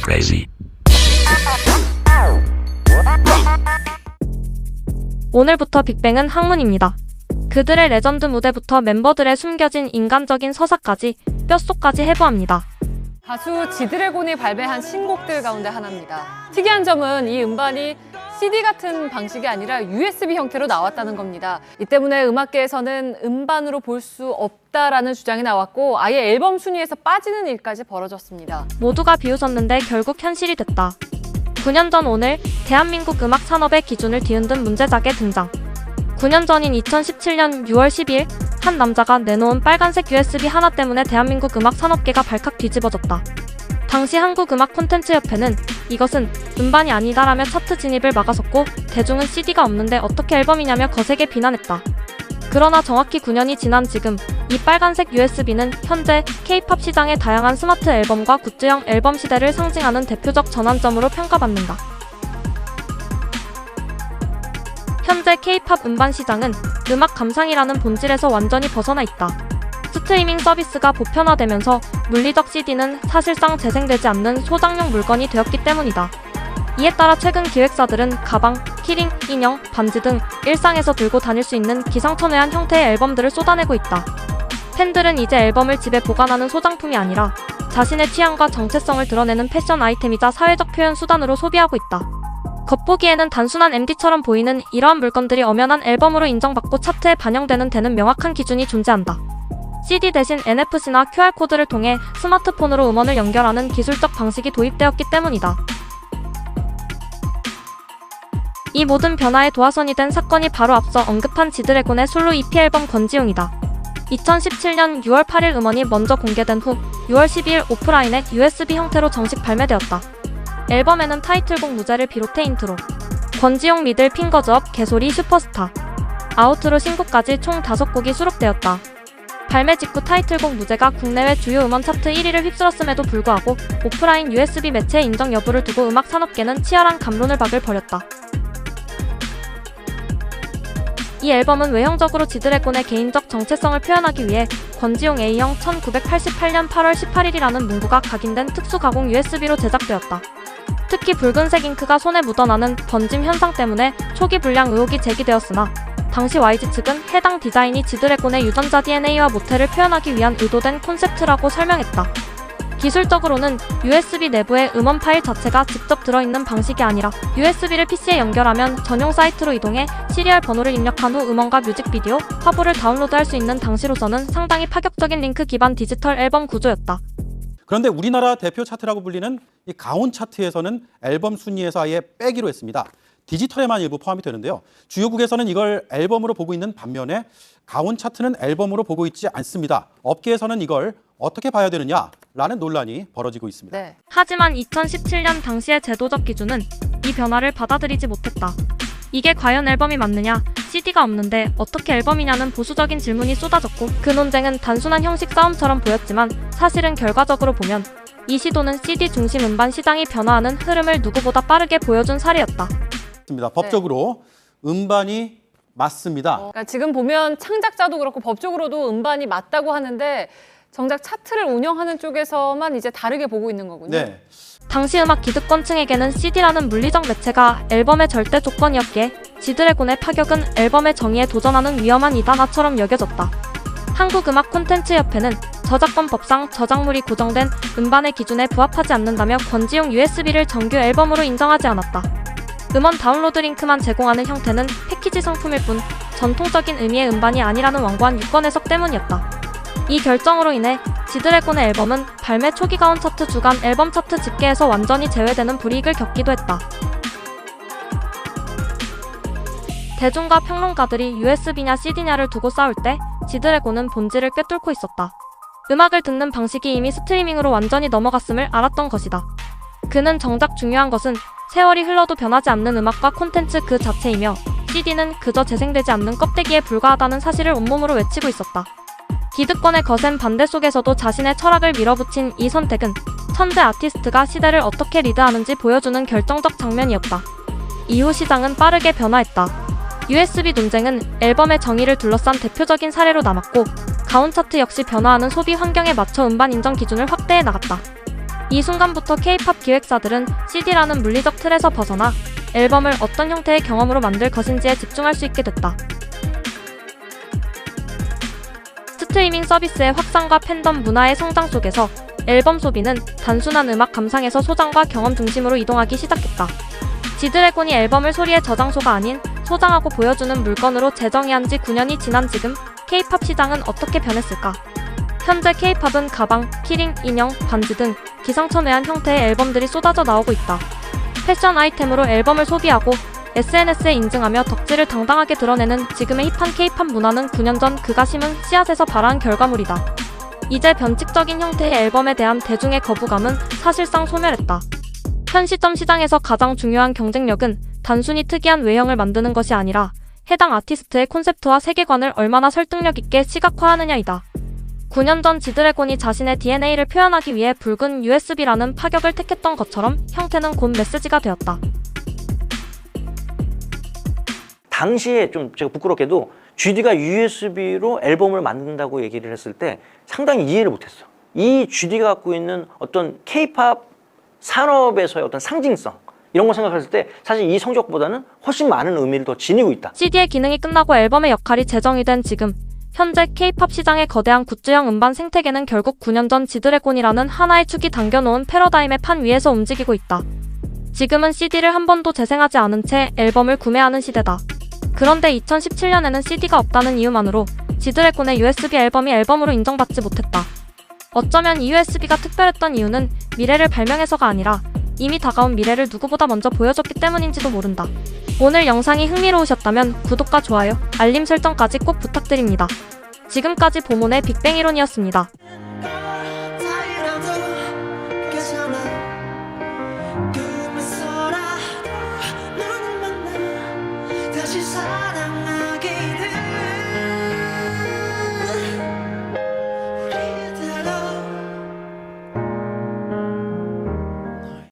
Crazy. 오늘부터 빅뱅은 학문입니다. 그들의 레전드 무대부터 멤버들의 숨겨진 인간적인 서사까지 뼛속까지 해부합니다. 가수 지드래곤이 발매한 신곡들 가운데 하나입니다. 특이한 점은 이 음반이 CD 같은 방식이 아니라 USB 형태로 나왔다는 겁니다. 이 때문에 음악계에서는 음반으로 볼 수 없다라는 주장이 나왔고 아예 앨범 순위에서 빠지는 일까지 벌어졌습니다. 모두가 비웃었는데 결국 현실이 됐다. 9년 전 오늘 대한민국 음악 산업의 기준을 뒤흔든 문제작의 등장. 9년 전인 2017년 6월 10일 한 남자가 내놓은 빨간색 USB 하나 때문에 대한민국 음악 산업계가 발칵 뒤집어졌다. 당시 한국음악콘텐츠협회는 이것은 음반이 아니다라며 차트 진입을 막아섰고 대중은 CD가 없는데 어떻게 앨범이냐며 거세게 비난했다. 그러나 정확히 9년이 지난 지금 이 빨간색 USB는 현재 K-팝 시장의 다양한 스마트 앨범과 굿즈형 앨범 시대를 상징하는 대표적 전환점으로 평가받는다. 현재 K-팝 음반 시장은 음악 감상이라는 본질에서 완전히 벗어나 있다. 스트리밍 서비스가 보편화되면서 물리적 CD는 사실상 재생되지 않는 소장용 물건이 되었기 때문이다. 이에 따라 최근 기획사들은 가방, 키링, 인형, 반지 등 일상에서 들고 다닐 수 있는 기상천외한 형태의 앨범들을 쏟아내고 있다. 팬들은 이제 앨범을 집에 보관하는 소장품이 아니라 자신의 취향과 정체성을 드러내는 패션 아이템이자 사회적 표현 수단으로 소비하고 있다. 겉보기에는 단순한 MD처럼 보이는 이러한 물건들이 엄연한 앨범으로 인정받고 차트에 반영되는 데는 명확한 기준이 존재한다. CD 대신 NFC나 QR코드를 통해 스마트폰으로 음원을 연결하는 기술적 방식이 도입되었기 때문이다. 이 모든 변화의 도화선이 된 사건이 바로 앞서 언급한 지드래곤의 솔로 EP 앨범 건지용이다. 2017년 6월 8일 음원이 먼저 공개된 후 6월 12일 오프라인에 USB 형태로 정식 발매되었다. 앨범에는 타이틀곡 무제를 비롯해 인트로, 권지용 미들 핑거즈업, 개소리, 슈퍼스타, 아우트로 신곡까지 총 5곡이 수록되었다. 발매 직후 타이틀곡 무제가 국내외 주요 음원 차트 1위를 휩쓸었음에도 불구하고 오프라인 USB 매체 인정 여부를 두고 음악 산업계는 치열한 갑론을 박을 벌였다. 이 앨범은 외형적으로 지드래곤의 개인적 정체성을 표현하기 위해 권지용 A형 1988년 8월 18일이라는 문구가 각인된 특수 가공 USB로 제작되었다. 특히 붉은색 잉크가 손에 묻어나는 번짐 현상 때문에 초기 불량 의혹이 제기되었으나 당시 YG 측은 해당 디자인이 지드래곤의 유전자 DNA와 모태를 표현하기 위한 의도된 콘셉트라고 설명했다. 기술적으로는 USB 내부의 음원 파일 자체가 직접 들어있는 방식이 아니라 USB를 PC에 연결하면 전용 사이트로 이동해 시리얼 번호를 입력한 후 음원과 뮤직비디오, 화보를 다운로드할 수 있는 당시로서는 상당히 파격적인 링크 기반 디지털 앨범 구조였다. 그런데 우리나라 대표 차트라고 불리는 이 가온 차트에서는 앨범 순위에서 아예 빼기로 했습니다. 디지털에만 일부 포함이 되는데요. 주요국에서는 이걸 앨범으로 보고 있는 반면에 가온 차트는 앨범으로 보고 있지 않습니다. 업계에서는 이걸 어떻게 봐야 되느냐라는 논란이 벌어지고 있습니다. 네. 하지만 2017년 당시의 제도적 기준은 이 변화를 받아들이지 못했다. 이게 과연 앨범이 맞느냐, CD가 없는데 어떻게 앨범이냐는 보수적인 질문이 쏟아졌고 그 논쟁은 단순한 형식 싸움처럼 보였지만 사실은 결과적으로 보면 이 시도는 CD 중심 음반 시장이 변화하는 흐름을 누구보다 빠르게 보여준 사례였다. 법적으로 음반이 맞습니다. 그러니까 지금 보면 창작자도 그렇고 법적으로도 음반이 맞다고 하는데 정작 차트를 운영하는 쪽에서만 이제 다르게 보고 있는 거군요. 네. 당시 음악 기득권층에게는 CD라는 물리적 매체가 앨범의 절대 조건이었기에 지드래곤의 파격은 앨범의 정의에 도전하는 위험한 이단화처럼 여겨졌다. 한국음악콘텐츠협회는 저작권법상 저작물이 고정된 음반의 기준에 부합하지 않는다며 권지용 USB를 정규 앨범으로 인정하지 않았다. 음원 다운로드 링크만 제공하는 형태는 패키지 상품일 뿐 전통적인 의미의 음반이 아니라는 완고한 유권 해석 때문이었다. 이 결정으로 인해 지드래곤의 앨범은 발매 초기 가온 차트 주간 앨범 차트 집계에서 완전히 제외되는 불이익을 겪기도 했다. 대중과 평론가들이 USB냐 CD냐를 두고 싸울 때 지드래곤은 본질을 꿰뚫고 있었다. 음악을 듣는 방식이 이미 스트리밍으로 완전히 넘어갔음을 알았던 것이다. 그는 정작 중요한 것은 세월이 흘러도 변하지 않는 음악과 콘텐츠 그 자체이며 CD는 그저 재생되지 않는 껍데기에 불과하다는 사실을 온몸으로 외치고 있었다. 기득권의 거센 반대 속에서도 자신의 철학을 밀어붙인 이 선택은 천재 아티스트가 시대를 어떻게 리드하는지 보여주는 결정적 장면이었다. 이후 시장은 빠르게 변화했다. USB 논쟁은 앨범의 정의를 둘러싼 대표적인 사례로 남았고 가온 차트 역시 변화하는 소비 환경에 맞춰 음반 인정 기준을 확대해 나갔다. 이 순간부터 K-팝 기획사들은 CD라는 물리적 틀에서 벗어나 앨범을 어떤 형태의 경험으로 만들 것인지에 집중할 수 있게 됐다. 스트리밍 서비스의 확산과 팬덤 문화의 성장 속에서 앨범 소비는 단순한 음악 감상에서 소장과 경험 중심으로 이동하기 시작했다. 지드래곤이 앨범을 소리의 저장소가 아닌 소장하고 보여주는 물건으로 재정의한 지 9년이 지난 지금 K-팝 시장은 어떻게 변했을까? 현재 K-팝은 가방, 키링, 인형, 반지 등 기상천외한 형태의 앨범들이 쏟아져 나오고 있다. 패션 아이템으로 앨범을 소비하고 SNS에 인증하며 덕질을 당당하게 드러내는 지금의 힙한 K-팝 문화는 9년 전 그가 심은 씨앗에서 발화한 결과물이다. 이제 변칙적인 형태의 앨범에 대한 대중의 거부감은 사실상 소멸했다. 현 시점 시장에서 가장 중요한 경쟁력은 단순히 특이한 외형을 만드는 것이 아니라 해당 아티스트의 콘셉트와 세계관을 얼마나 설득력 있게 시각화하느냐이다. 9년 전 지드래곤이 자신의 DNA를 표현하기 위해 붉은 USB라는 파격을 택했던 것처럼 형태는 곧 메시지가 되었다. 당시에 좀 제가 부끄럽게도 GD가 USB로 앨범을 만든다고 얘기를 했을 때 상당히 이해를 못했어. 이 GD가 갖고 있는 어떤 K-팝 산업에서의 어떤 상징성 이런 거 생각했을 때 사실 이 성적보다는 훨씬 많은 의미를 더 지니고 있다. CD의 기능이 끝나고 앨범의 역할이 재정이 된 지금 현재 K-팝 시장의 거대한 굿즈형 음반 생태계는 결국 9년 전 지드래곤이라는 하나의 축이 당겨놓은 패러다임의 판 위에서 움직이고 있다. 지금은 CD를 한 번도 재생하지 않은 채 앨범을 구매하는 시대다. 그런데 2017년에는 CD가 없다는 이유만으로 지드래곤의 USB 앨범이 앨범으로 인정받지 못했다. 어쩌면 이 USB가 특별했던 이유는 미래를 발명해서가 아니라 이미 다가온 미래를 누구보다 먼저 보여줬기 때문인지도 모른다. 오늘 영상이 흥미로우셨다면 구독과 좋아요, 알림 설정까지 꼭 부탁드립니다. 지금까지 보몬의 빅뱅 이론이었습니다. 다시 살아